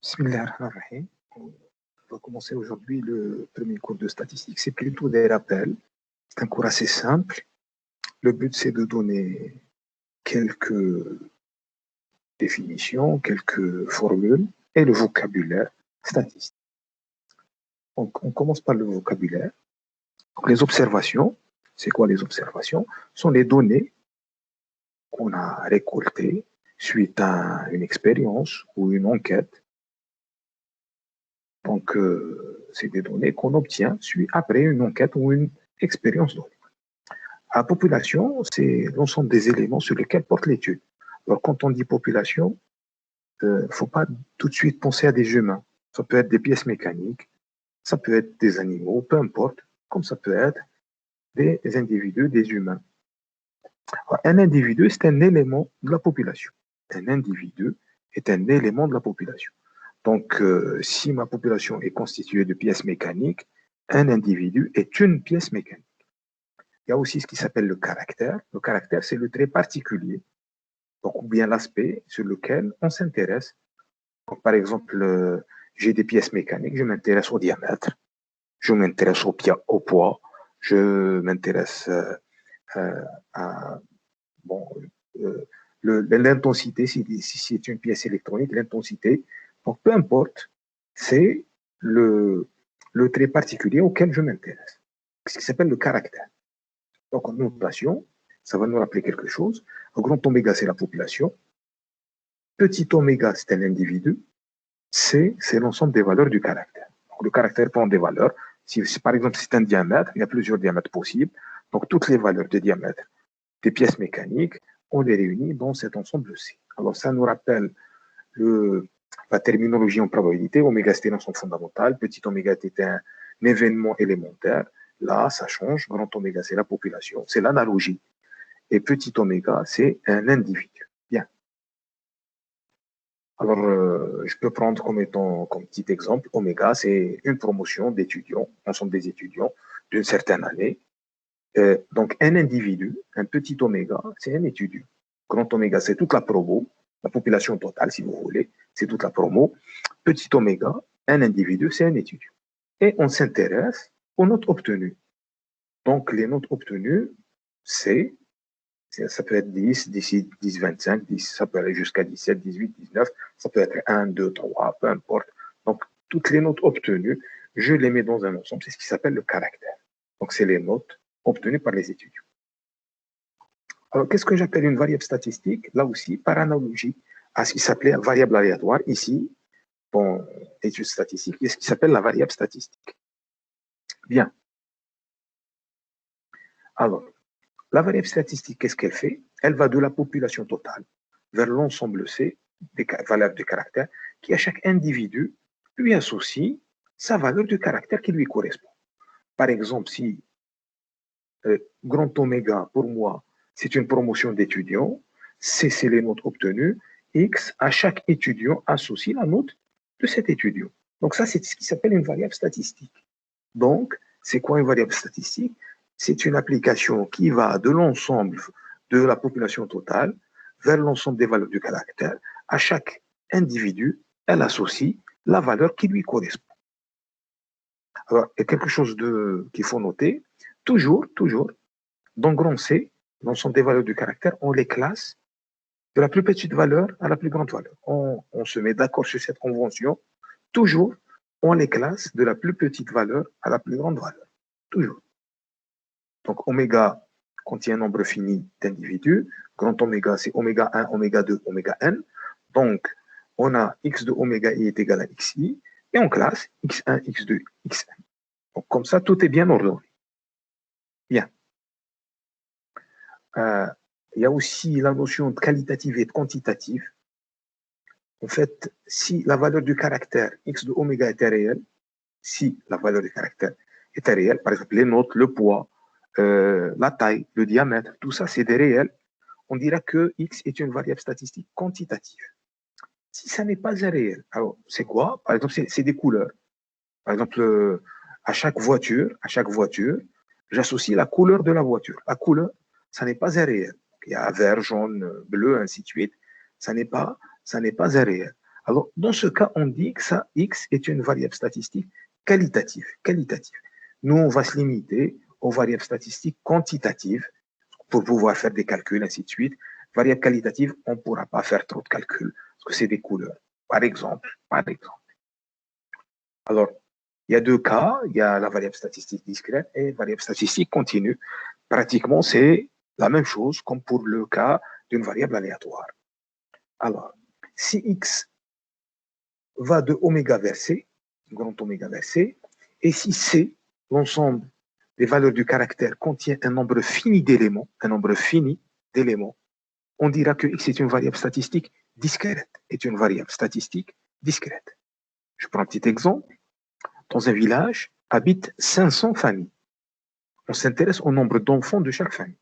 Bismillahirrahmanirrahim. On va commencer aujourd'hui le premier cours de statistique. C'est plutôt des rappels. C'est un cours assez simple. Le but, c'est de donner quelques définitions, quelques formules et le vocabulaire statistique. Donc, on commence par le vocabulaire. Donc, les observations, c'est quoi les observations? Ce sont les données qu'on a récoltées suite à une expérience ou une enquête. Donc, c'est des données qu'on obtient après une enquête ou une expérience donnée. La population, c'est l'ensemble des éléments sur lesquels porte l'étude. Alors, quand on dit population, il ne faut pas tout de suite penser à des humains. Ça peut être des pièces mécaniques, ça peut être des animaux, peu importe, comme ça peut être des individus, des humains. Alors, un individu, c'est un élément de la population. Un individu est un élément de la population. Donc, si ma population est constituée de pièces mécaniques, un individu est une pièce mécanique. Il y a aussi ce qui s'appelle le caractère. Le caractère, c'est le trait particulier, donc, ou bien l'aspect sur lequel on s'intéresse. Par exemple, j'ai des pièces mécaniques, je m'intéresse au diamètre, je m'intéresse au poids, je m'intéresse à l'intensité, si c'est une pièce électronique, l'intensité. Donc, peu importe, c'est le trait particulier auquel je m'intéresse, ce qui s'appelle le caractère. Donc, en notation, ça va nous rappeler quelque chose. Un grand oméga, c'est la population. Petit oméga, c'est un individu. C, c'est l'ensemble des valeurs du caractère. Donc, le caractère prend des valeurs. Si par exemple, c'est un diamètre, il y a plusieurs diamètres possibles. Donc, toutes les valeurs de diamètre des pièces mécaniques, on les réunit dans cet ensemble C. Alors, ça nous rappelle la terminologie en probabilité. Oméga, c'était l'ensemble fondamental. Petit oméga était un événement élémentaire. Là, ça change. Grand oméga, c'est la population. C'est l'analogie. Et petit oméga, c'est un individu. Bien. Alors, je peux prendre comme petit exemple, oméga, c'est une promotion d'étudiants, ensemble des étudiants d'une certaine année. Donc, un individu, un petit oméga, c'est un étudiant. Grand oméga, c'est toute la promo, la population totale, si vous voulez, c'est toute la promo. Petit oméga, un individu, c'est un étudiant. Et on s'intéresse aux notes obtenues. Donc, les notes obtenues, ça peut être 10, 10, 25, 10, ça peut aller jusqu'à 17, 18, 19, ça peut être 1, 2, 3, peu importe. Donc, toutes les notes obtenues, je les mets dans un ensemble. C'est ce qui s'appelle le caractère. Donc, c'est les notes obtenues par les étudiants. Alors, qu'est-ce que j'appelle une variable statistique? Là aussi, par analogie à ce qui s'appelait variable aléatoire. Ici, dans l'étude statistique, il y a ce qui s'appelle la variable statistique. Bien. Alors, la variable statistique, qu'est-ce qu'elle fait? Elle va de la population totale vers l'ensemble C des valeurs de caractère qui, à chaque individu, lui associe sa valeur de caractère qui lui correspond. Par exemple, si grand oméga, pour moi, c'est une promotion d'étudiants, C, c'est les notes obtenues, X, à chaque étudiant associe la note de cet étudiant. Donc ça, c'est ce qui s'appelle une variable statistique. Donc, c'est quoi une variable statistique? C'est une application qui va de l'ensemble de la population totale vers l'ensemble des valeurs du caractère. À chaque individu, elle associe la valeur qui lui correspond. Alors, il y a quelque chose qu'il faut noter. Toujours, dans grand C, l'ensemble des valeurs du caractère, on les classe de la plus petite valeur à la plus grande valeur. On se met d'accord sur cette convention. Toujours, on les classe de la plus petite valeur à la plus grande valeur. Toujours. Donc, oméga contient un nombre fini d'individus. Grand oméga, c'est oméga 1, oméga 2, oméga n. Donc, on a x de oméga i est égal à xi, et on classe x1, x2, xn. Donc, comme ça, tout est bien ordonné. Bien. Il y a aussi la notion de qualitative et de quantitative. En fait, si la valeur du caractère x de oméga était réelle, si la valeur du caractère était réelle, par exemple les notes, le poids, la taille, le diamètre, tout ça c'est des réels, on dira que x est une variable statistique quantitative. Si ça n'est pas un réel, alors c'est quoi? Par exemple, c'est des couleurs. Par exemple, à chaque voiture, j'associe la couleur de la voiture. La couleur, ça n'est pas un réel. Il y a vert, jaune, bleu, ainsi de suite. Ça n'est pas un réel. Alors, dans ce cas, on dit que ça, X est une variable statistique qualitative. Nous, on va se limiter aux variables statistiques quantitatives pour pouvoir faire des calculs, ainsi de suite. Variable qualitative, on ne pourra pas faire trop de calculs parce que c'est des couleurs. Par exemple. Alors, il y a deux cas. Il y a la variable statistique discrète et la variable statistique continue. Pratiquement, c'est la même chose comme pour le cas d'une variable aléatoire. Alors, si X va de oméga vers C, grand oméga vers C, et si C, l'ensemble des valeurs du caractère, contient un nombre fini d'éléments, on dira que X est une variable statistique discrète, Je prends un petit exemple. Dans un village, habitent 500 familles. On s'intéresse au nombre d'enfants de chaque famille.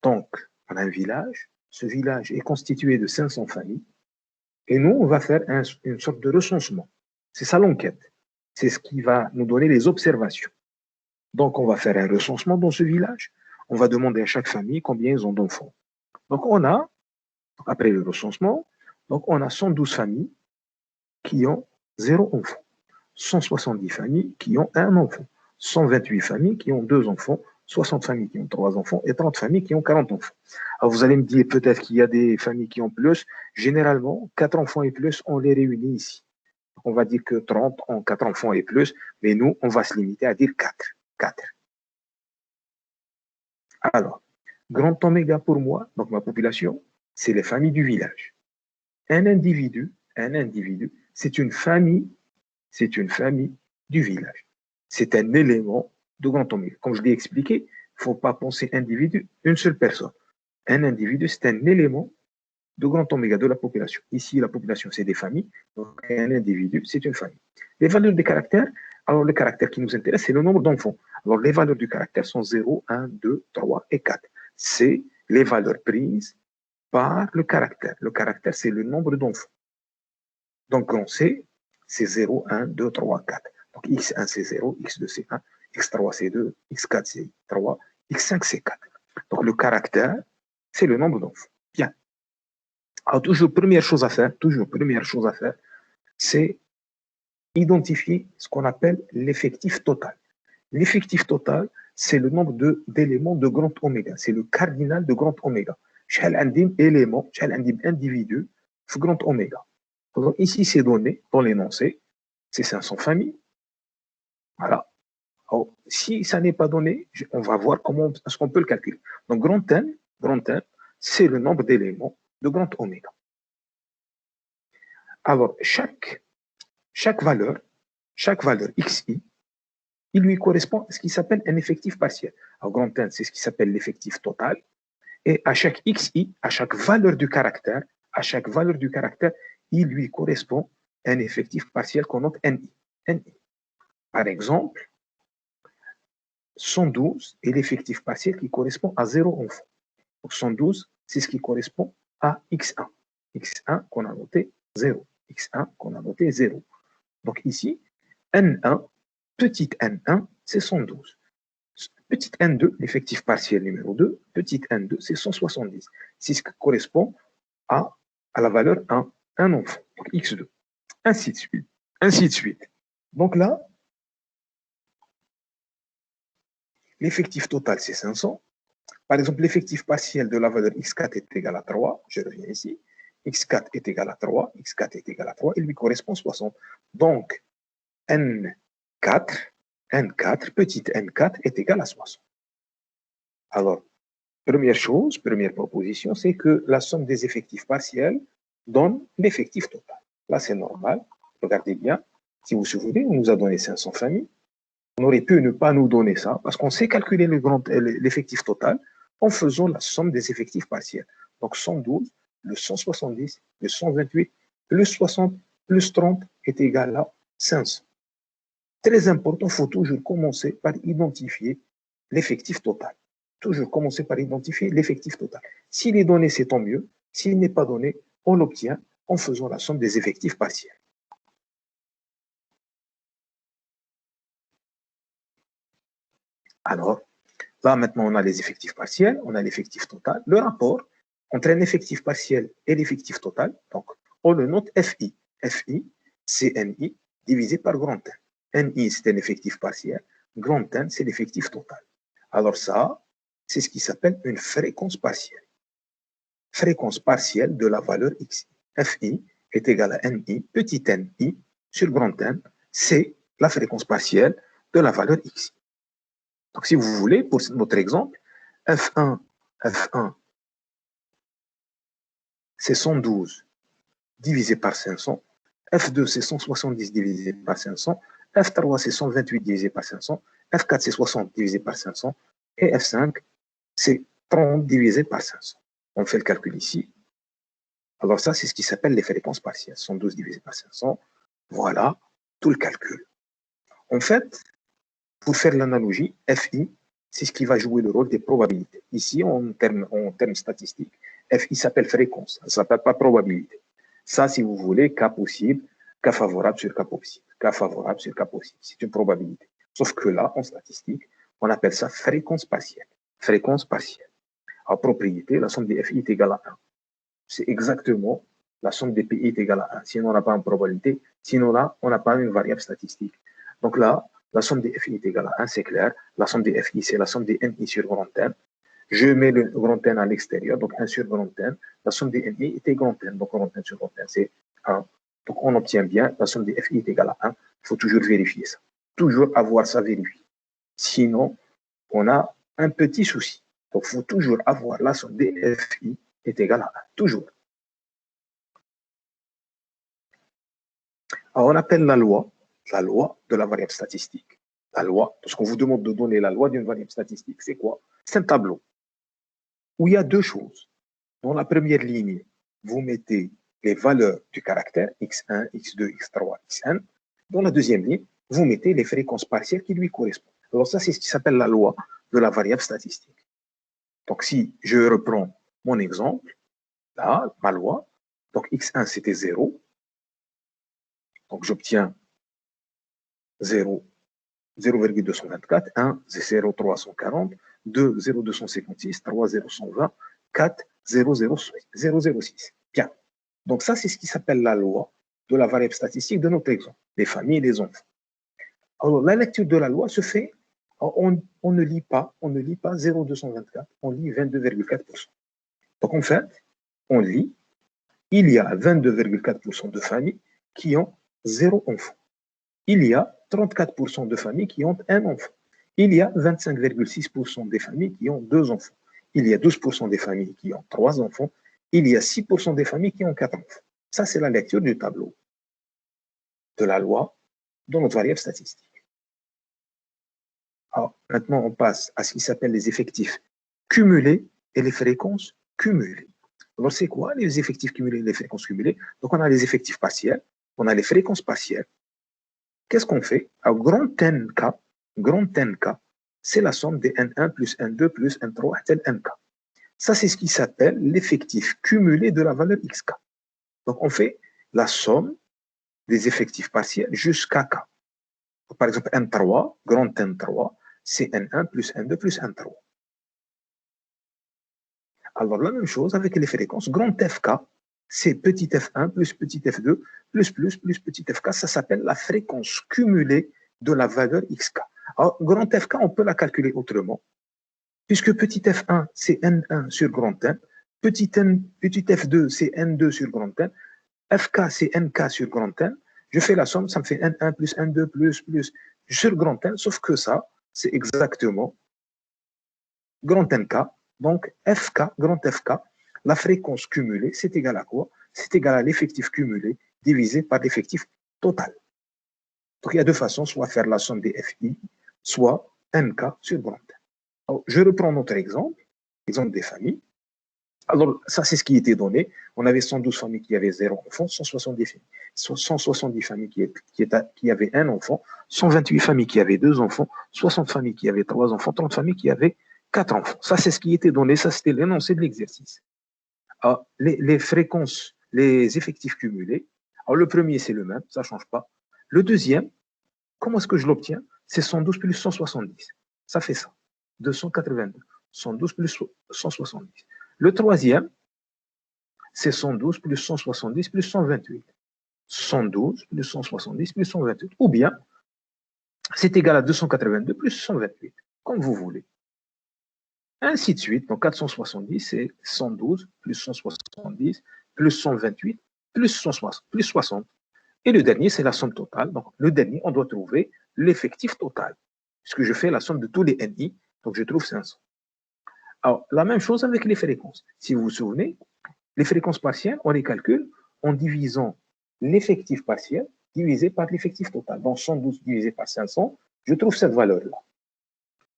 Donc, on a un village, ce village est constitué de 500 familles, et nous, on va faire une sorte de recensement. C'est ça l'enquête. C'est ce qui va nous donner les observations. Donc, on va faire un recensement dans ce village. On va demander à chaque famille combien ils ont d'enfants. Donc, on a, après le recensement, donc on a 112 familles qui ont 0 enfant, 170 familles qui ont 1 enfant, 128 familles qui ont 2 enfants, 60 familles qui ont 3 enfants et 30 familles qui ont 40 enfants. Alors, vous allez me dire peut-être qu'il y a des familles qui ont plus. Généralement, 4 enfants et plus, on les réunit ici. On va dire que 30 ont 4 enfants et plus, mais nous, on va se limiter à dire 4. Alors, grand oméga pour moi, donc ma population, c'est les familles du village. Un individu, c'est une famille du village. C'est un élément de grand oméga. Comme je l'ai expliqué, il ne faut pas penser individu, une seule personne. Un individu, c'est un élément de grand oméga de la population. Ici, la population, c'est des familles. Donc, un individu, c'est une famille. Les valeurs des caractères, alors le caractère qui nous intéresse, c'est le nombre d'enfants. Alors, les valeurs du caractère sont 0, 1, 2, 3 et 4. C'est les valeurs prises par le caractère. Le caractère, c'est le nombre d'enfants. Donc, on sait, c'est 0, 1, 2, 3, 4. Donc, x1, c'est 0, x2, c'est 1, x3, c'est 2, x4, c'est 3, x5, c'est 4. Donc, le caractère, c'est le nombre d'enfants. Bien. Alors, toujours, première chose à faire, c'est identifier ce qu'on appelle l'effectif total. L'effectif total, c'est le nombre d'éléments de grand oméga. C'est le cardinal de grand oméga. Chal andim élément, chal andim individu, grand oméga. Donc, ici, c'est donné dans l'énoncé, c'est 500 familles. Voilà. Alors, si ça n'est pas donné, on va voir comment est-ce qu'on peut le calculer. Donc, grand N, c'est le nombre d'éléments de grand oméga. Alors, chaque valeur xi, il lui correspond à ce qui s'appelle un effectif partiel. Alors, grand N, c'est ce qui s'appelle l'effectif total. Et à chaque xi, à chaque valeur du caractère, il lui correspond un effectif partiel qu'on note ni. Par exemple, 112 est l'effectif partiel qui correspond à 0 enfant. Donc 112, c'est ce qui correspond à x1. x1 qu'on a noté 0. Donc ici, n1, petit n1, c'est 112. Petit n2, l'effectif partiel numéro 2, petit n2, c'est 170. C'est ce qui correspond à la valeur 1, un enfant, donc x2. Ainsi de suite. Donc là, l'effectif total, c'est 500. Par exemple, l'effectif partiel de la valeur x4 est égal à 3. Je reviens ici. x4 est égal à 3. Il lui correspond 60. Donc, n4, petit n4 est égal à 60. Alors, première proposition, c'est que la somme des effectifs partiels donne l'effectif total. Là, c'est normal. Regardez bien. Si vous vous souvenez, on nous a donné 500 familles. On aurait pu ne pas nous donner ça parce qu'on sait calculer l'effectif total en faisant la somme des effectifs partiels. Donc 112, le 170, le 128, le 60, plus 30 est égal à 500. Très important, il faut toujours commencer par identifier l'effectif total. S'il est donné, c'est tant mieux. S'il n'est pas donné, on l'obtient en faisant la somme des effectifs partiels. Alors, là, maintenant, on a les effectifs partiels, on a l'effectif total. Le rapport entre un effectif partiel et l'effectif total, donc, on le note FI. FI, c'est NI divisé par grand N. NI, c'est un effectif partiel. Grand N, c'est l'effectif total. Alors ça, c'est ce qui s'appelle une fréquence partielle. Fréquence partielle de la valeur xi. Fi est égal à NI, petit ni, sur grand N, c'est la fréquence partielle de la valeur xi. Donc, si vous voulez, pour notre exemple, F1, c'est 112 divisé par 500. F2, c'est 170 divisé par 500. F3, c'est 128 divisé par 500. F4, c'est 60 divisé par 500. Et F5, c'est 30 divisé par 500. On fait le calcul ici. Alors ça, c'est ce qui s'appelle les fréquences partielles. 112 divisé par 500. Voilà tout le calcul. En fait, pour faire l'analogie, FI, c'est ce qui va jouer le rôle des probabilités. Ici, en termes statistiques, FI s'appelle fréquence, ça ne s'appelle pas probabilité. Ça, si vous voulez, cas possible, cas favorable sur cas possible, cas favorable sur cas possible. C'est une probabilité. Sauf que là, en statistique, on appelle ça fréquence partielle. Fréquence partielle. En propriété, la somme des FI est égale à 1. C'est exactement la somme des PI est égale à 1. Sinon, on n'a pas une probabilité. Sinon, là, on n'a pas une variable statistique. Donc là, la somme des FI est égale à 1, c'est clair. La somme des FI, c'est la somme des NI sur grand N. Je mets le grand N à l'extérieur, donc 1 sur grand N. La somme des NI est égale à 1, donc grand N sur grand N, c'est 1. Donc on obtient bien la somme des FI est égale à 1. Il faut toujours vérifier ça. Toujours avoir ça vérifié. Sinon, on a un petit souci. Donc il faut toujours avoir la somme des FI est égale à 1. Toujours. Alors on appelle la loi de la variable statistique. La loi, parce qu'on vous demande de donner la loi d'une variable statistique, c'est quoi? C'est un tableau où il y a deux choses. Dans la première ligne, vous mettez les valeurs du caractère x1, x2, x3, xn. Dans la deuxième ligne, vous mettez les fréquences partielles qui lui correspondent. Alors ça, c'est ce qui s'appelle la loi de la variable statistique. Donc si je reprends mon exemple, là, ma loi, donc x1 c'était 0, donc j'obtiens 0,224, 1, 0,340, 2, 0,256, 3, 0,120, 4, 0,006. Bien. Donc ça, c'est ce qui s'appelle la loi de la variable statistique de notre exemple, les familles et les enfants. Alors, la lecture de la loi se fait, on ne lit pas 0,224, on lit 22,4%. Donc en fait, on lit, il y a 22,4% de familles qui ont 0 enfant. Il y a 34% de familles qui ont un enfant. Il y a 25,6% des familles qui ont 2 enfants. Il y a 12% des familles qui ont 3 enfants. Il y a 6% des familles qui ont 4 enfants. Ça, c'est la lecture du tableau de la loi dans notre variable statistique. Alors, maintenant, on passe à ce qui s'appelle les effectifs cumulés et les fréquences cumulées. Alors, c'est quoi les effectifs cumulés et les fréquences cumulées? Donc, on a les effectifs partiels, on a les fréquences partielles. Qu'est-ce qu'on fait? Alors, grand NK, c'est la somme des N1 plus N2 plus N3 tel NK. Ça, c'est ce qui s'appelle l'effectif cumulé de la valeur XK. Donc, on fait la somme des effectifs partiels jusqu'à K. Par exemple, N3, grand N3, c'est N1 plus N2 plus N3. Alors, la même chose avec les fréquences. Grand FK, c'est petit f1 plus petit f2 plus petit fk. Ça s'appelle la fréquence cumulée de la valeur xk. Alors, grand fk, on peut la calculer autrement, puisque petit f1, c'est n1 sur grand N, petit f2, c'est n2 sur grand N, fk, c'est nk sur grand N. Je fais la somme, ça me fait n1 plus n2 plus sur grand N, sauf que ça, c'est exactement grand nk. Donc, fk, grand fk, la fréquence cumulée, c'est égal à quoi? C'est égal à l'effectif cumulé divisé par l'effectif total. Donc, il y a deux façons, soit faire la somme des FI, soit NK sur grand N. Alors, je reprends notre exemple des familles. Alors, ça, c'est ce qui était donné. On avait 112 familles qui avaient 0 enfant, 170 familles qui avaient un enfant, 128 familles qui avaient 2 enfants, 60 familles qui avaient 3 enfants, 30 familles qui avaient 4 enfants. Ça, c'est ce qui était donné. Ça, c'était l'énoncé de l'exercice. Les fréquences, les effectifs cumulés. Alors, le premier, c'est le même, ça ne change pas. Le deuxième, comment est-ce que je l'obtiens? C'est 112 plus 170. Ça fait ça. 282. 112 plus 170. Le troisième, c'est 112 plus 170 plus 128. 112 plus 170 plus 128. Ou bien, c'est égal à 282 plus 128, comme vous voulez. Ainsi de suite. Donc, 470, c'est 112 plus 170 plus 128 plus 160, plus 60. Et le dernier, c'est la somme totale. Donc, le dernier, on doit trouver l'effectif total. Puisque je fais la somme de tous les NI, donc je trouve 500. Alors, la même chose avec les fréquences. Si vous vous souvenez, les fréquences partielles, on les calcule en divisant l'effectif partiel divisé par l'effectif total. Donc, 112 divisé par 500, je trouve cette valeur-là.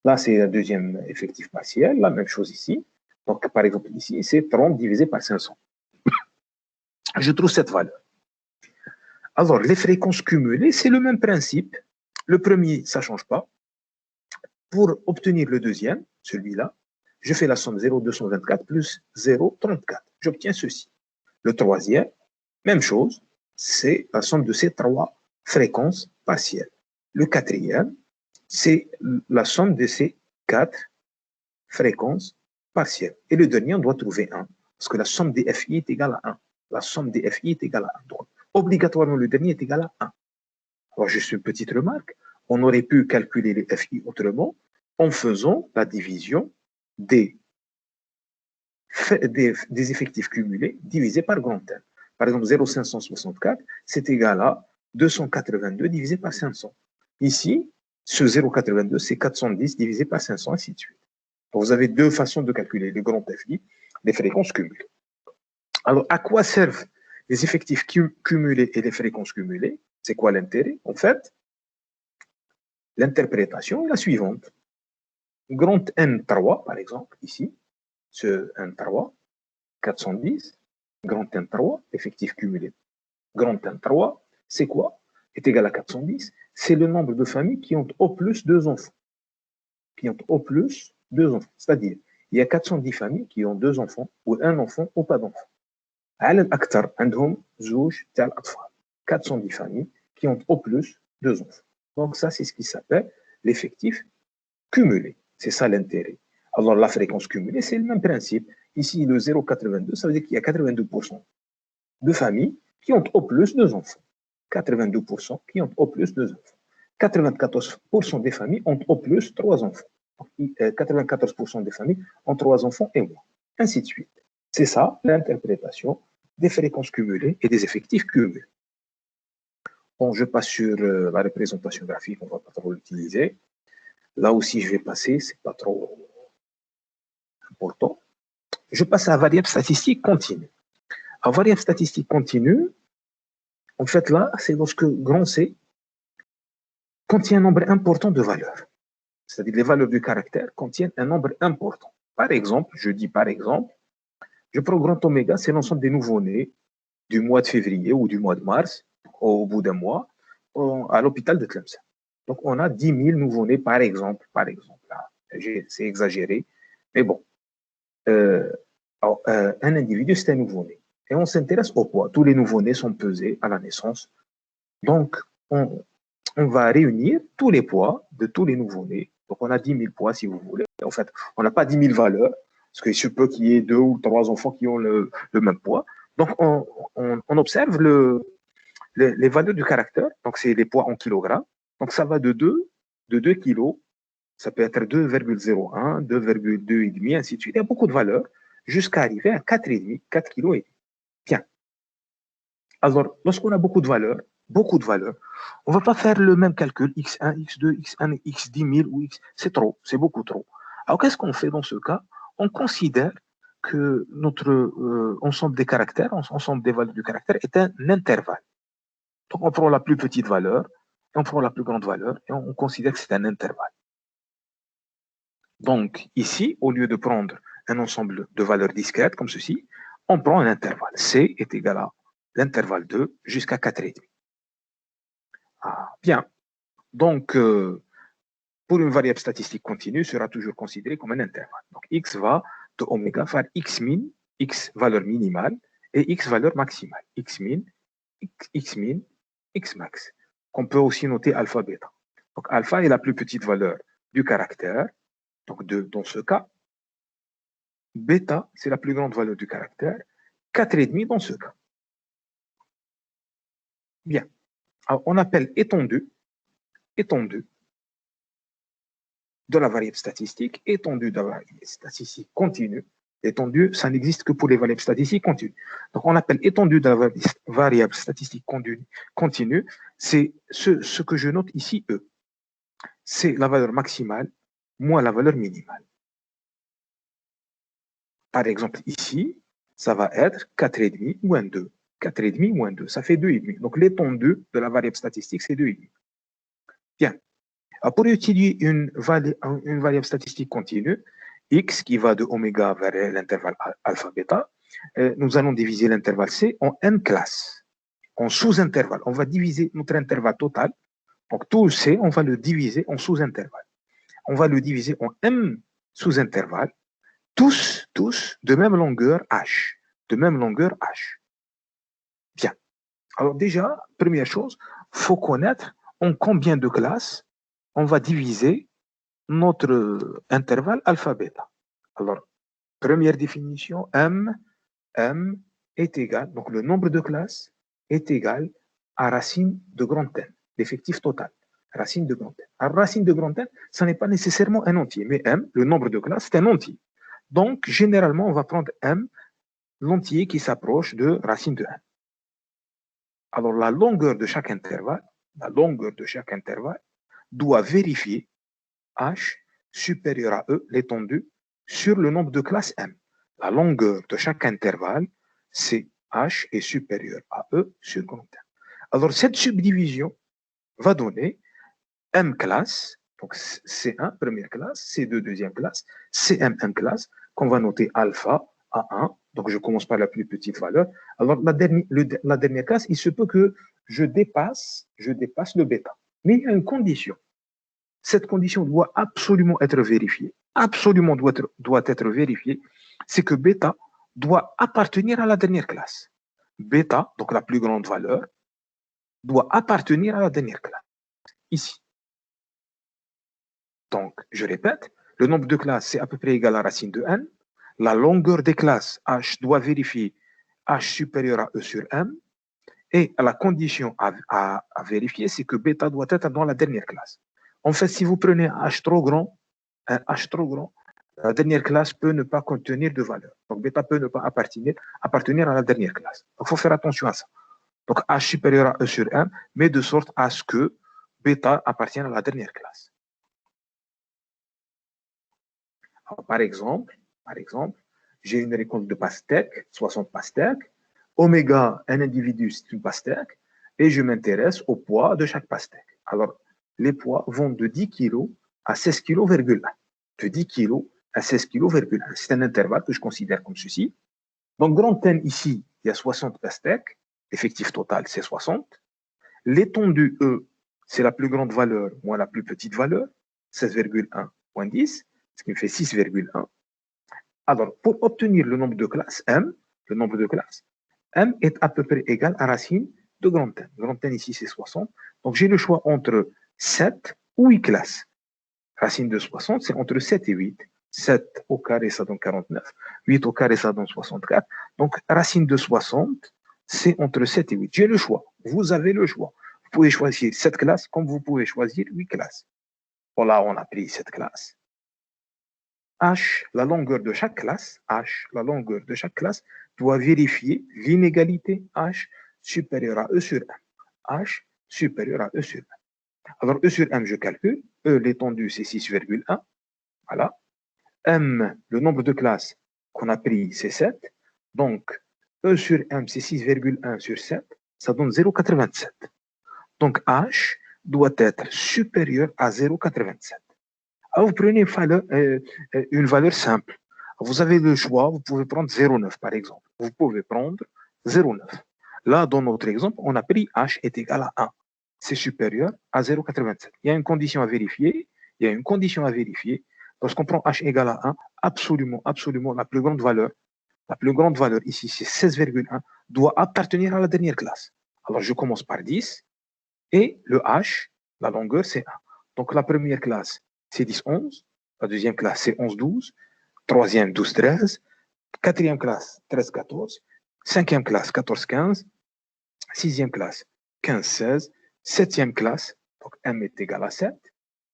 Là, c'est le deuxième effectif partiel. La même chose ici. Donc, par exemple, ici, c'est 30 divisé par 500. Je trouve cette valeur. Alors, les fréquences cumulées, c'est le même principe. Le premier, ça ne change pas. Pour obtenir le deuxième, celui-là, je fais la somme 0,224 plus 0,34. J'obtiens ceci. Le troisième, même chose, c'est la somme de ces trois fréquences partielles. Le quatrième, c'est la somme de ces quatre fréquences partielles. Et le dernier, on doit trouver 1, parce que la somme des FI est égale à 1. La somme des FI est égale à 1. Donc, obligatoirement, le dernier est égal à 1. Alors, juste une petite remarque. On aurait pu calculer les FI autrement en faisant la division des effectifs cumulés divisés par grand N. Par exemple, 0,564, c'est égal à 282 divisé par 500. Ici, ce 0,82, c'est 410 divisé par 500, ainsi de suite. Donc, vous avez deux façons de calculer les grands FI, les fréquences cumulées. Alors, à quoi servent les effectifs cumulés et les fréquences cumulées? C'est quoi l'intérêt? En fait, l'interprétation est la suivante. Grand N3, par exemple, ici, ce N3, 410, grand N3, effectif cumulé. Grand N3, c'est quoi? Est égal à 410. C'est le nombre de familles qui ont au plus deux enfants. Qui ont au plus deux enfants. C'est-à-dire, il y a 410 familles qui ont deux enfants, ou un enfant, ou pas d'enfant. على الأكثر عندهم زوج تاع الأطفال. 410 familles qui ont au plus deux enfants. Donc ça, c'est ce qui s'appelle l'effectif cumulé. C'est ça l'intérêt. Alors la fréquence cumulée, c'est le même principe. Ici, le 0,82, ça veut dire qu'il y a 82% de familles qui ont au plus deux enfants. 82% qui ont au plus deux enfants. 94% des familles ont au plus trois enfants. 94% des familles ont trois enfants et moins. Ainsi de suite. C'est ça l'interprétation des fréquences cumulées et des effectifs cumulés. Bon, je passe sur la représentation graphique, on ne va pas trop l'utiliser. Là aussi, je vais passer, c'est pas trop important. Je passe à la variable statistique continue. La variable statistique continue, en fait, là, c'est lorsque grand C contient un nombre important de valeurs. C'est-à-dire les valeurs du caractère contiennent un nombre important. Par exemple, je dis par exemple, je prends grand oméga, c'est l'ensemble des nouveau-nés du mois de février ou du mois de mars, au bout d'un mois, à l'hôpital de Tlemcen. Donc, on a 10 000 nouveau-nés, par exemple. C'est exagéré, mais bon. Un individu, c'est un nouveau-né. Et on s'intéresse au poids. Tous les nouveau-nés sont pesés à la naissance. Donc, on va réunir tous les poids de tous les nouveau-nés. Donc, on a 10 000 poids, si vous voulez. En fait, on n'a pas 10 000 valeurs, parce qu'il se peut qu'il y ait 2 ou 3 enfants qui ont le même poids. Donc, on observe les valeurs du caractère. Donc, c'est les poids en kilogrammes. Donc, ça va de 2 kilos. Ça peut être 2,01, 2,2,5, ainsi de suite. Il y a beaucoup de valeurs jusqu'à arriver à 4,5, 4 kilos et demi. Tiens. Alors, lorsqu'on a beaucoup de valeurs, on ne va pas faire le même calcul, x1, x2, x1, x10 000 ou x. C'est trop, c'est beaucoup trop. Alors, qu'est-ce qu'on fait dans ce cas? On considère que notre ensemble des caractères, ensemble des valeurs du caractère est un intervalle. Donc, on prend la plus petite valeur, et on prend la plus grande valeur, et on considère que c'est un intervalle. Donc, ici, au lieu de prendre un ensemble de valeurs discrètes comme ceci, on prend un intervalle. C est égal à l'intervalle 2 jusqu'à 4,5. Ah, bien. Donc, pour une variable statistique continue, sera toujours considéré comme un intervalle. Donc, x va de oméga vers x min, x valeur minimale, et x valeur maximale. X min, x max. Qu'on peut aussi noter alpha bêta. Donc, alpha est la plus petite valeur du caractère. Donc, dans ce cas, bêta, c'est la plus grande valeur du caractère. 4,5 dans ce cas. Bien. Alors, on appelle étendue de la variable statistique, étendue de la variable statistique continue. L'étendue, ça n'existe que pour les variables statistiques continues. Donc, on appelle étendue de la variable statistique continue. C'est ce que je note ici, E. C'est la valeur maximale moins la valeur minimale. Par exemple, ici, ça va être 4,5 moins 2. 4,5 moins 2, ça fait 2,5. Donc, l'étendue de la variable statistique, c'est 2,5. Bien. Pour utiliser une variable statistique continue, x qui va de oméga vers l'intervalle alpha-bêta, nous allons diviser l'intervalle C en n classes, en sous-intervalles. On va diviser notre intervalle total. Donc, tout C, on va le diviser en sous-intervalles. On va le diviser en m sous-intervalles, tous de même longueur h. De même longueur h. Bien. Alors déjà, première chose, il faut connaître en combien de classes on va diviser notre intervalle alpha-bêta. Alors, première définition, m est égal, donc le nombre de classes est égal à racine de grand N, l'effectif total. Racine de grand N. Alors, racine de grand N, ça n'est pas nécessairement un entier, mais m, le nombre de classes, c'est un entier. Donc, généralement, on va prendre m, l'entier qui s'approche de racine de n. Alors, la longueur de chaque intervalle doit vérifier h supérieur à e, l'étendue, sur le nombre de classes m. La longueur de chaque intervalle, c'est h est supérieur à e sur grand M. Alors, cette subdivision va donner m classes, donc C1, première classe, C2, deuxième classe, CM1 classe, qu'on va noter alpha à 1. Donc, je commence par la plus petite valeur. Alors, la dernière classe, il se peut que je dépasse le bêta. Mais il y a une condition. Cette condition doit absolument être vérifiée. Absolument doit être vérifiée. C'est que bêta doit appartenir à la dernière classe. Bêta, donc la plus grande valeur, doit appartenir à la dernière classe. Ici. Donc, je répète, le nombre de classes, c'est à peu près égal à racine de n. La longueur des classes, h, doit vérifier h supérieur à e sur m. Et la condition à vérifier, c'est que bêta doit être dans la dernière classe. En fait, si vous prenez un h trop grand, la dernière classe peut ne pas contenir de valeur. Donc, bêta peut ne pas appartenir à la dernière classe. Donc, il faut faire attention à ça. Donc, h supérieur à e sur m, mais de sorte à ce que bêta appartienne à la dernière classe. Alors, par exemple, j'ai une récolte de pastèques, 60 pastèques. Oméga, un individu, c'est une pastèque. Et je m'intéresse au poids de chaque pastèque. Alors, les poids vont de 10 kg à 16 kg,1. De 10 kg à 16 kg,1. C'est un intervalle que je considère comme ceci. Donc, grand N, ici, il y a 60 pastèques. L'effectif total, c'est 60. L'étendue E, c'est la plus grande valeur moins la plus petite valeur, 16,1 moins 10, ce qui me fait 6,1. Alors, pour obtenir le nombre de classes, M est à peu près égal à racine de grand N. Grand N ici, c'est 60. Donc, j'ai le choix entre 7 ou 8 classes. Racine de 60, c'est entre 7 et 8. 7 au carré, ça donne 49. 8 au carré, ça donne 64. Donc, racine de 60, c'est entre 7 et 8. J'ai le choix. Vous avez le choix. Vous pouvez choisir 7 classes comme vous pouvez choisir 8 classes. Voilà, on a pris cette classe. H, la longueur de chaque classe, doit vérifier l'inégalité H supérieure à E sur M. H supérieur à E sur M. Alors, E sur M, je calcule. E, l'étendue, c'est 6,1. Voilà. M, le nombre de classes qu'on a pris, c'est 7. Donc, E sur M, c'est 6,1 sur 7. Ça donne 0,87. Donc, H doit être supérieur à 0,87. Alors, vous prenez une valeur simple. Vous avez le choix, vous pouvez prendre 0,9 par exemple. Vous pouvez prendre 0,9. Là, dans notre exemple, on a pris H est égal à 1. C'est supérieur à 0,87. Il y a une condition à vérifier. Lorsqu'on prend H égale à 1, absolument, la plus grande valeur ici, c'est 16,1, doit appartenir à la dernière classe. Alors, je commence par 10 et le H, la longueur, c'est 1. Donc, la première classe, c'est 10, 11. La deuxième classe, c'est 11, 12. Troisième, 12, 13. Quatrième classe, 13, 14. Cinquième classe, 14, 15. Sixième classe, 15, 16, septième classe, donc M est égal à 7,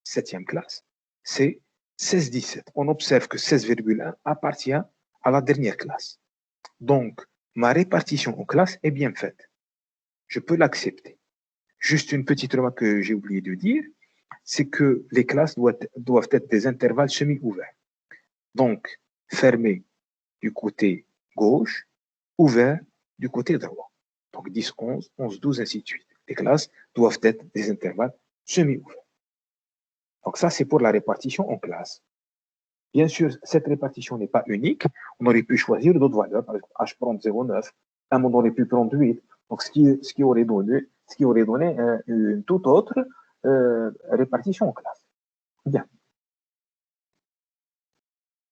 septième classe, c'est 16, 17. On observe que 16,1 appartient à la dernière classe. Donc, ma répartition en classes est bien faite. Je peux l'accepter. Juste une petite remarque que j'ai oublié de dire, c'est que les classes doivent être des intervalles semi-ouverts. Donc, fermés du côté gauche, ouverts du côté droit. Donc 10, 11, 11, 12, ainsi de suite. Les classes doivent être des intervalles semi-ouverts. Donc ça, c'est pour la répartition en classes. Bien sûr, cette répartition n'est pas unique. On aurait pu choisir d'autres valeurs. Par exemple, H prend 0,9. On aurait pu prendre 8. Donc, ce qui aurait donné une toute autre répartition en classe. Bien.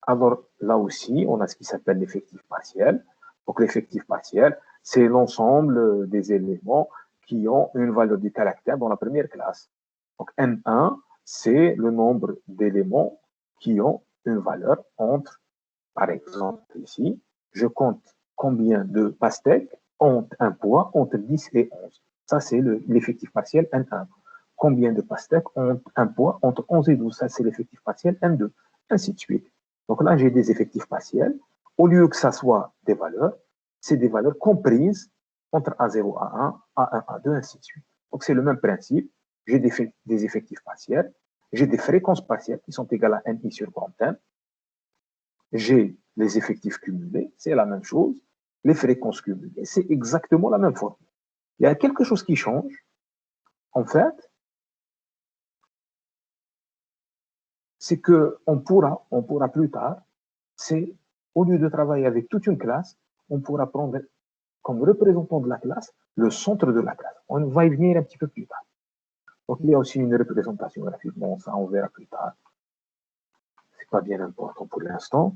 Alors, là aussi, on a ce qui s'appelle l'effectif partiel. Donc, l'effectif partiel, c'est l'ensemble des éléments qui ont une valeur du caractère dans la première classe. Donc, N1, c'est le nombre d'éléments qui ont une valeur entre, par exemple, ici, je compte combien de pastèques ont un poids entre 10 et 11. Ça, c'est l'effectif partiel N1. Combien de pastèques ont un poids entre 11 et 12. Ça, c'est l'effectif partiel N2. Ainsi de suite. Donc là, j'ai des effectifs partiels. Au lieu que ça soit des valeurs, c'est des valeurs comprises entre A0, A1, A1, A2, ainsi de suite. Donc c'est le même principe. J'ai des effectifs partiels. J'ai des fréquences partielles qui sont égales à NI sur grand N. J'ai les effectifs cumulés, c'est la même chose. Les fréquences cumulées, c'est exactement la même formule. Il y a quelque chose qui change. En fait, c'est qu'on pourra plus tard, c'est au lieu de travailler avec toute une classe, on pourra prendre comme représentant de la classe le centre de la classe. On va y venir un petit peu plus tard. Donc, il y a aussi une représentation graphique. Bon, ça, on verra plus tard. C'est pas bien important pour l'instant.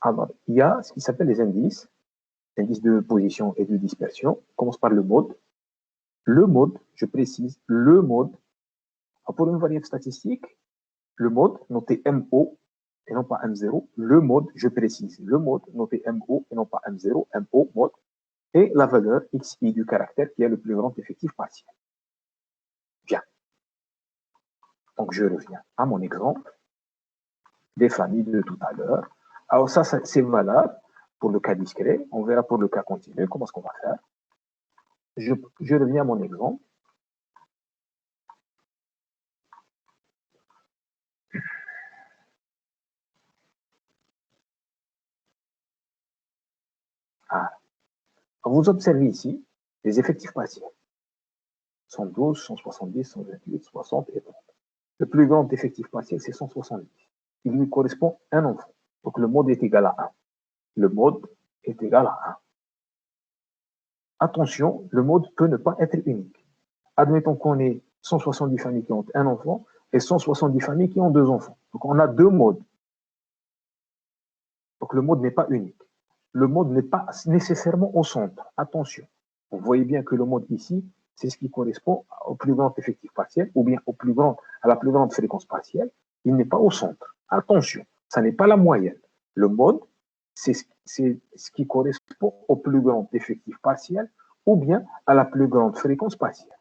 Alors, il y a ce qui s'appelle les indices de position et de dispersion. On commence par le mode. Le mode, je précise, le mode, pour une variable statistique, le mode noté MO et non pas M0. Le mode, je précise, le mode noté MO et non pas M0, MO, mode, et la valeur XI du caractère qui est le plus grand effectif partiel. Bien. Donc, je reviens à mon exemple des familles de tout à l'heure. Alors, ça c'est valable pour le cas discret. On verra pour le cas continu comment est-ce qu'on va faire. Je reviens à mon exemple. Ah. Vous observez ici les effectifs partiels. 112, 170, 128, 60 et 30. Le plus grand effectif partiel, c'est 170. Il lui correspond un enfant. Donc le mode est égal à 1. Le mode est égal à 1. Attention, le mode peut ne pas être unique. Admettons qu'on ait 170 familles qui ont un enfant et 170 familles qui ont deux enfants. Donc on a deux modes. Donc le mode n'est pas unique. Le mode n'est pas nécessairement au centre. Attention. Vous voyez bien que le mode ici, c'est ce qui correspond au plus grand effectif partiel ou bien à la plus grande fréquence partielle. Il n'est pas au centre. Attention, ça n'est pas la moyenne. Le mode, c'est ce qui correspond au plus grand effectif partiel ou bien à la plus grande fréquence partielle.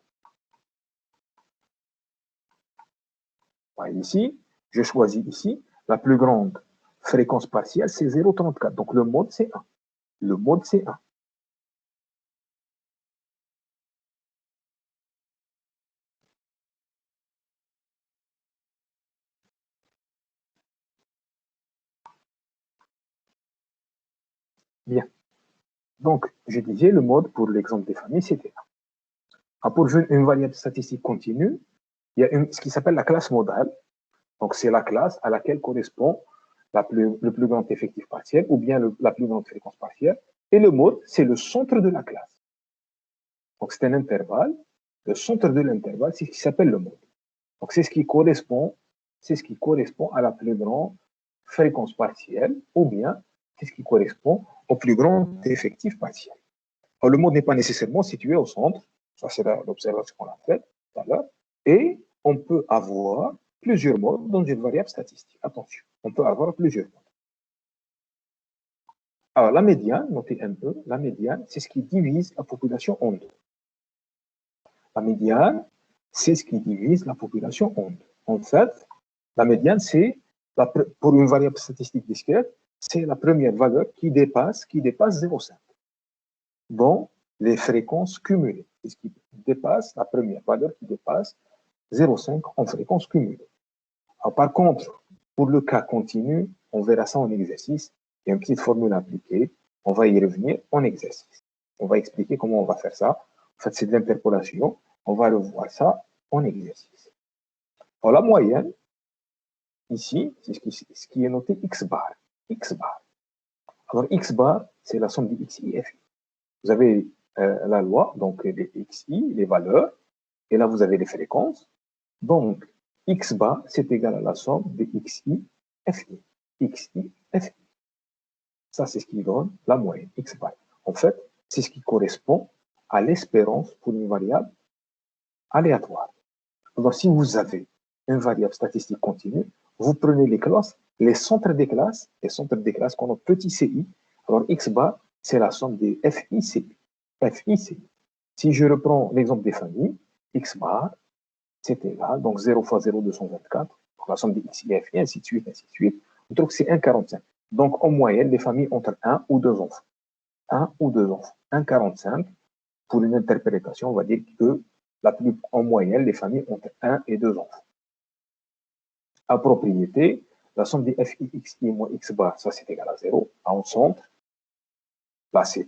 Ici, je choisis ici la plus grande fréquence partielle, c'est 0,34. Donc le mode, c'est 1. Le mode, c'est 1. Bien. Donc, je disais, le mode pour l'exemple des familles, c'était 1. Pour une variable statistique continue, il y a ce qui s'appelle la classe modale. Donc, c'est la classe à laquelle correspond le plus grand effectif partiel ou bien la plus grande fréquence partielle. Et le mode, c'est le centre de la classe. Donc, c'est un intervalle. Le centre de l'intervalle, c'est ce qui s'appelle le mode. Donc, c'est ce qui correspond à la plus grande fréquence partielle ou bien c'est ce qui correspond au plus grand effectif partiel. Alors, le mode n'est pas nécessairement situé au centre. Ça, c'est l'observation qu'on a faite tout à l'heure. Et on peut avoir plusieurs modes dans une variable statistique. Attention, on peut avoir plusieurs modes. Alors, la médiane, notée ME, la médiane, c'est ce qui divise la population en deux. La médiane, c'est ce qui divise la population en deux. En fait, la médiane, c'est, pour une variable statistique discrète, c'est la première valeur qui dépasse 0,5 dans les fréquences cumulées. C'est ce qui dépasse, la première valeur qui dépasse 0,5 en fréquence cumulée. Alors, par contre, pour le cas continu, on verra ça en exercice. Il y a une petite formule appliquée. On va y revenir en exercice. On va expliquer comment on va faire ça. En fait, c'est de l'interpolation. On va revoir ça en exercice. Alors, la moyenne, ici, c'est ce qui est noté x bar. X bar. Alors, x bar, c'est la somme des xi et fi. Vous avez la loi, donc les xi, les valeurs, et là, vous avez les fréquences. Donc, x bar, c'est égal à la somme des xi, fi. Xi, fi. Ça, c'est ce qui donne la moyenne, x bar. En fait, c'est ce qui correspond à l'espérance pour une variable aléatoire. Alors, si vous avez une variable statistique continue, vous prenez les classes, les centres des classes qu'on a petit ci. Alors, x bar, c'est la somme des fi, ci. Fi, ci. Si je reprends l'exemple des familles, x bar, c'est égal, donc 0 fois 0, 224, donc la somme des xi et fi, ainsi de suite, ainsi de suite. Donc, c'est 1,45. Donc, en moyenne, les familles entre 1 ou 2 enfants. 1 ou 2 enfants. 1,45, pour une interprétation, on va dire que en moyenne, les familles ont 1 et 2 enfants. À propriété, la somme des fi, xi moins x bar, ça c'est égal à 0. En centre, là c'est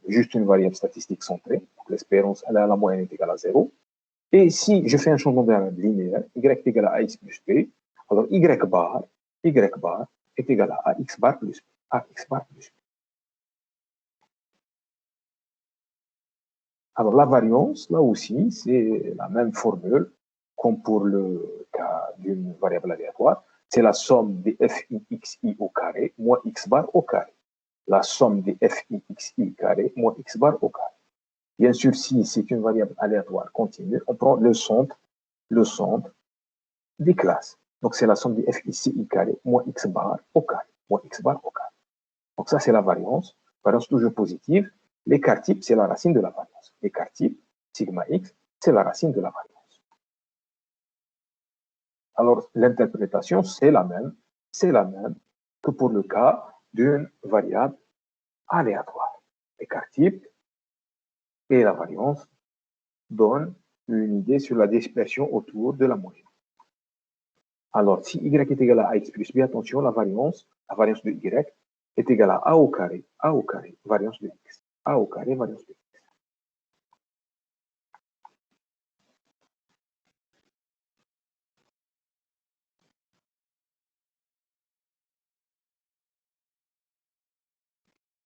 juste une variable statistique centrée. L'espérance, la moyenne est égale à 0. Et si je fais un changement de variable linéaire, y est égal à ax plus b, alors y bar est égal à ax bar plus b. Ax bar plus b. Alors la variance, là aussi, c'est la même formule comme pour le cas d'une variable aléatoire. C'est la somme des fi, xi au carré moins x bar au carré. La somme des fi, xi carré moins x bar au carré. Bien sûr, si c'est une variable aléatoire continue, on prend le centre des classes. Donc, c'est la somme des fi, ci carré moins x bar au carré. Moins x bar au carré. Donc, ça, c'est la variance. Variance toujours positive. L'écart type, c'est la racine de la variance. L'écart type, sigma x, c'est la racine de la variance. Alors, l'interprétation, c'est la même que pour le cas d'une variable aléatoire. L'écart type et la variance donnent une idée sur la dispersion autour de la moyenne. Alors, si y est égal à ax plus b, attention, la variance de y est égale à a au carré, variance de x. A au carré, variance de x.